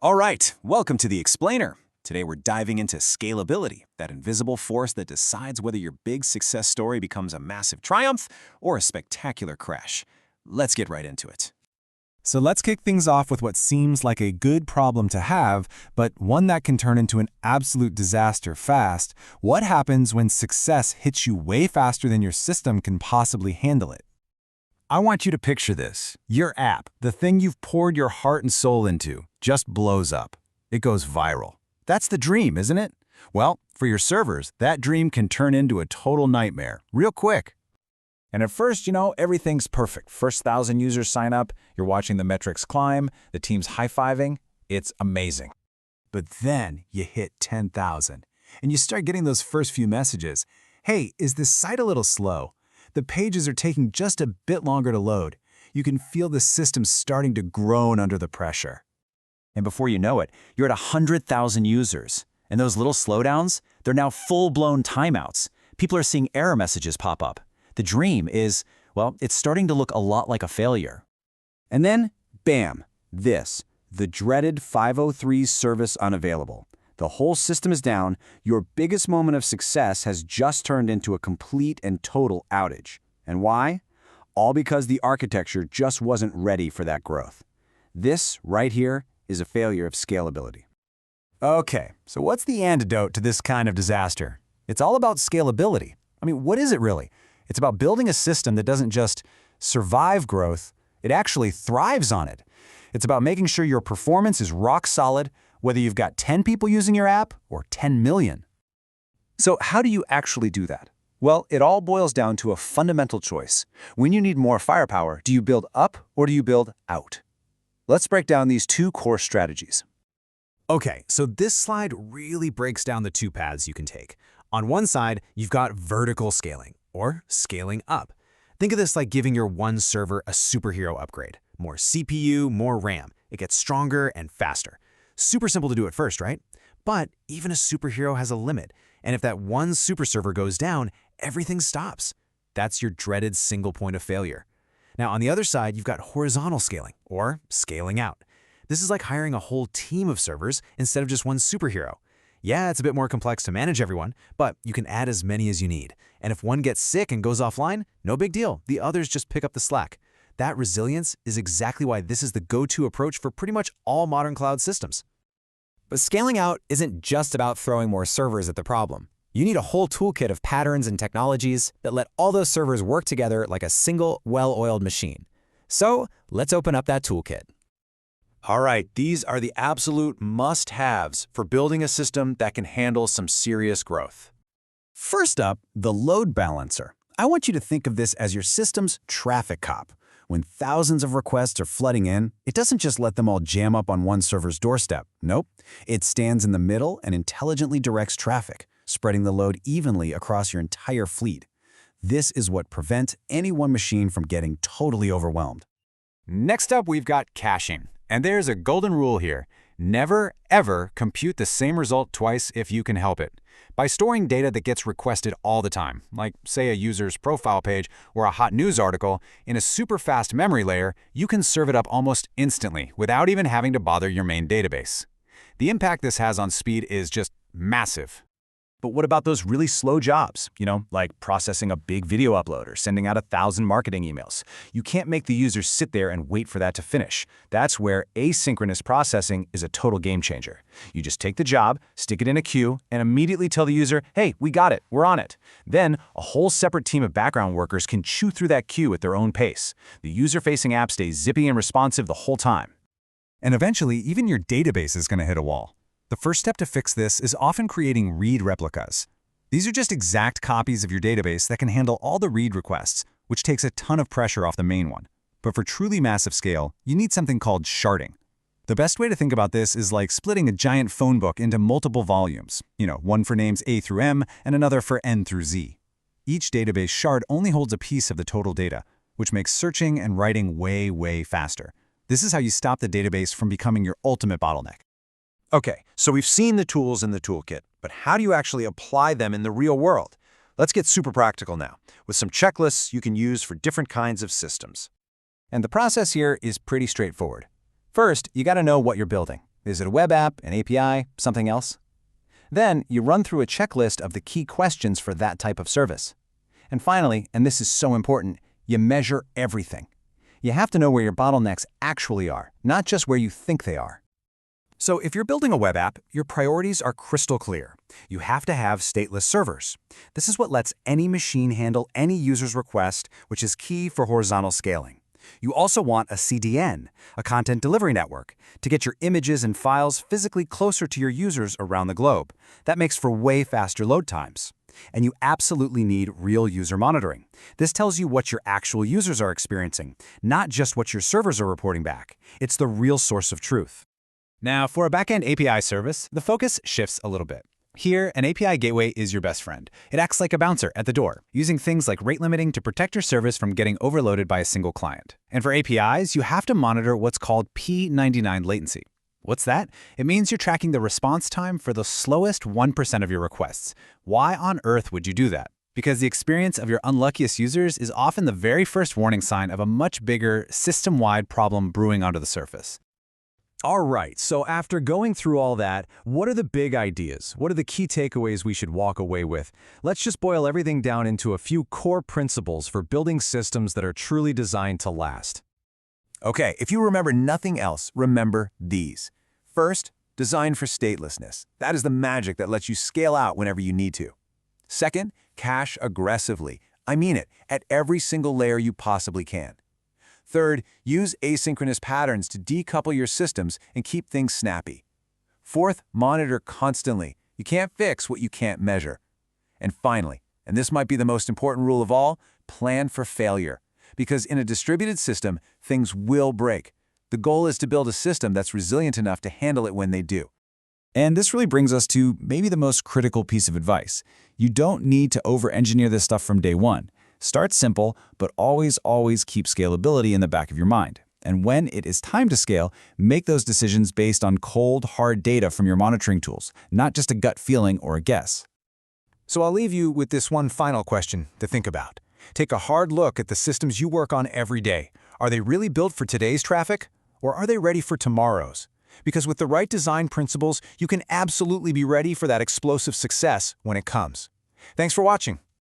All right, welcome to the Explainer. Today we're diving into scalability, that invisible force that decides whether your big success story becomes a massive triumph or a spectacular crash. Let's get right into it. So let's kick things off with what seems like a good problem to have, but one that can turn into an absolute disaster fast. What happens when success hits you way faster than your system can possibly handle it? I want you to picture this. Your app, the thing you've poured your heart and soul into, just blows up. It goes viral. That's the dream, isn't it? Well, for your servers, that dream can turn into a total nightmare, real quick. And at first, everything's perfect. First 1,000 users sign up, you're watching the metrics climb, the team's high-fiving. It's amazing. But then you hit 10,000, and you start getting those first few messages. Hey, is this site a little slow? The pages are taking just a bit longer to load. You can feel the system starting to groan under the pressure. And before you know it, you're at 100,000 users. And those little slowdowns, they're now full-blown timeouts. People are seeing error messages pop up. The dream is, well, it's starting to look a lot like a failure. And then, bam, the dreaded 503 service unavailable. The whole system is down. Your biggest moment of success has just turned into a complete and total outage. And why? All because the architecture just wasn't ready for that growth. This, right here, is a failure of scalability. Okay, so what's the antidote to this kind of disaster? It's all about scalability. What is it really? It's about building a system that doesn't just survive growth, it actually thrives on it. It's about making sure your performance is rock solid, whether you've got 10 people using your app or 10 million. So how do you actually do that? Well, it all boils down to a fundamental choice. When you need more firepower, do you build up or do you build out? Let's break down these two core strategies. Okay, so this slide really breaks down the two paths you can take. On one side, you've got vertical scaling, or scaling up. Think of this like giving your one server a superhero upgrade. More CPU, more RAM. It gets stronger and faster. Super simple to do at first, right? But even a superhero has a limit, and if that one super server goes down, everything stops. That's your dreaded single point of failure. Now, on the other side, you've got horizontal scaling, or scaling out. This is like hiring a whole team of servers instead of just one superhero. Yeah, it's a bit more complex to manage everyone, but you can add as many as you need. And if one gets sick and goes offline, no big deal. The others just pick up the slack. That resilience is exactly why this is the go-to approach for pretty much all modern cloud systems. But scaling out isn't just about throwing more servers at the problem. You need a whole toolkit of patterns and technologies that let all those servers work together like a single, well-oiled machine. So let's open up that toolkit. All right, these are the absolute must-haves for building a system that can handle some serious growth. First up, the load balancer. I want you to think of this as your system's traffic cop. When thousands of requests are flooding in, it doesn't just let them all jam up on one server's doorstep. Nope. It stands in the middle and intelligently directs traffic, spreading the load evenly across your entire fleet. This is what prevents any one machine from getting totally overwhelmed. Next up, we've got caching. And there's a golden rule here. Never, ever compute the same result twice if you can help it. By storing data that gets requested all the time, like, say, a user's profile page or a hot news article, in a super fast memory layer, you can serve it up almost instantly without even having to bother your main database. The impact this has on speed is just massive. But what about those really slow jobs, like processing a big video upload or sending out 1,000 marketing emails? You can't make the user sit there and wait for that to finish. That's where asynchronous processing is a total game changer. You just take the job, stick it in a queue, and immediately tell the user, hey, we got it, we're on it. Then, a whole separate team of background workers can chew through that queue at their own pace. The user-facing app stays zippy and responsive the whole time. And eventually, even your database is going to hit a wall. The first step to fix this is often creating read replicas. These are just exact copies of your database that can handle all the read requests, which takes a ton of pressure off the main one. But for truly massive scale, you need something called sharding. The best way to think about this is like splitting a giant phone book into multiple volumes, one for names A through M and another for N through Z. Each database shard only holds a piece of the total data, which makes searching and writing way, way faster. This is how you stop the database from becoming your ultimate bottleneck. Okay, so we've seen the tools in the toolkit, but how do you actually apply them in the real world? Let's get super practical now, with some checklists you can use for different kinds of systems. And the process here is pretty straightforward. First, you got to know what you're building. Is it a web app, an API, something else? Then you run through a checklist of the key questions for that type of service. And finally, and this is so important, you measure everything. You have to know where your bottlenecks actually are, not just where you think they are. So if you're building a web app, your priorities are crystal clear. You have to have stateless servers. This is what lets any machine handle any user's request, which is key for horizontal scaling. You also want a CDN, a content delivery network, to get your images and files physically closer to your users around the globe. That makes for way faster load times. And you absolutely need real user monitoring. This tells you what your actual users are experiencing, not just what your servers are reporting back. It's the real source of truth. Now, for a backend API service, the focus shifts a little bit. Here, an API gateway is your best friend. It acts like a bouncer at the door, using things like rate limiting to protect your service from getting overloaded by a single client. And for APIs, you have to monitor what's called P99 latency. What's that? It means you're tracking the response time for the slowest 1% of your requests. Why on earth would you do that? Because the experience of your unluckiest users is often the very first warning sign of a much bigger, system-wide problem brewing onto the surface. All right, so after going through all that, what are the big ideas? What are the key takeaways we should walk away with? Let's just boil everything down into a few core principles for building systems that are truly designed to last. Okay, if you remember nothing else, remember these. First, design for statelessness. That is the magic that lets you scale out whenever you need to. Second, cache aggressively. I mean it, at every single layer you possibly can. Third, use asynchronous patterns to decouple your systems and keep things snappy. Fourth, monitor constantly. You can't fix what you can't measure. And finally, and this might be the most important rule of all, plan for failure. Because in a distributed system, things will break. The goal is to build a system that's resilient enough to handle it when they do. And this really brings us to maybe the most critical piece of advice. You don't need to over-engineer this stuff from day one. Start simple, but always keep scalability in the back of your mind. And when it is time to scale, make those decisions based on cold, hard data from your monitoring tools, not just a gut feeling or a guess. So I'll leave you with this one final question to think about. Take a hard look at the systems you work on every day. Are they really built for today's traffic, or are they ready for tomorrow's? Because with the right design principles, you can absolutely be ready for that explosive success when it comes. Thanks for watching.